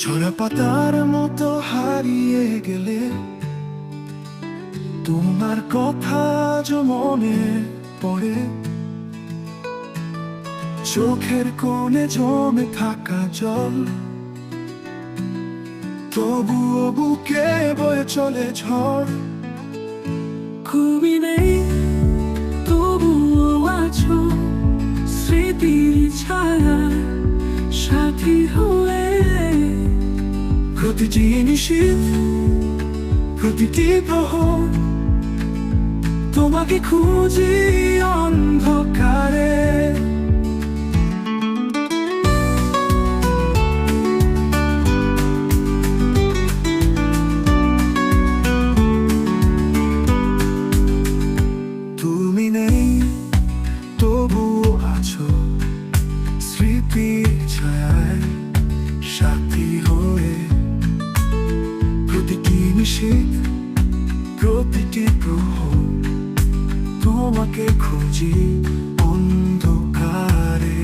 ঝরা পাতার মতো হারিয়ে গেলে তোমার কথা আজ মনে পড়ে। চোখের কোণে জমে থাকা জল তবুও বুকে বয়ে চলে ঝড়। খুবই নেই তবুও আছো স্মৃতির ছায়া সাথী হয়ে। প্রতিটি নিশীথ প্রতিটি প্রহর তোমাকে খুঁজি অন্ধকারে। তুমি নেই তবুও আছো স্মৃতির ছায়ায় সাথী হয়ে। প্রতিটি নিশীথ প্রতিটি প্রহর তোমাকে খুঁজি অন্ধকারে।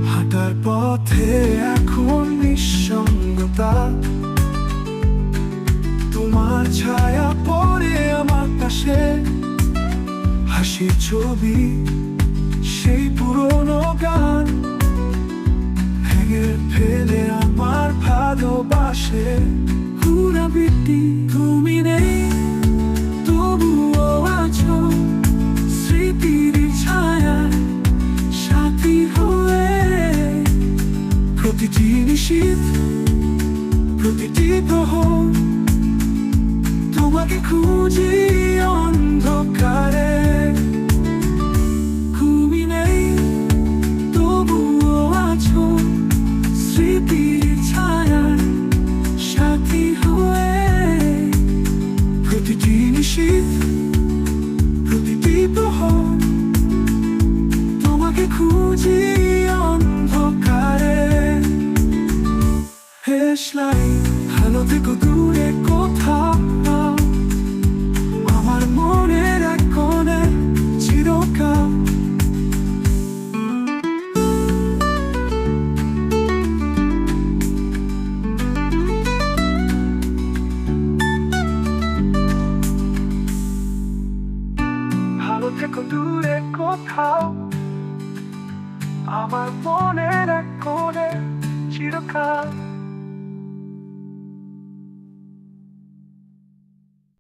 হাঁটার পথে এখন নিঃসঙ্গতা, তোমার ছায়া পড়ে আমার পাশে। হাসির ছবি সেই পুরনো গান ভেঙে ফেলে আমার ভালোবাসে। পুনরাবৃত্তি তুমি নেই তবুও আছো স্মৃতির ছায়া সাথী হয়ে। প্রতিটি নিশীথ প্রতিটি প্রহর তোমাকে খুঁজি অন্ধকারে। তুমি নেই তবুও আছো স্মৃতির ছায়া সাথী হয়ে। প্রতিটি নিশীথ প্রতিটি প্রহর তোমাকে খুঁজি অন্ধকারে। হেসলাই ভালো থেকো দূরে কোথাও, আমার মনের এক কোণে চিরকাল। ভালো থেকো দূরে কোথাও, আমার মনের এক কোণে চিরকাল।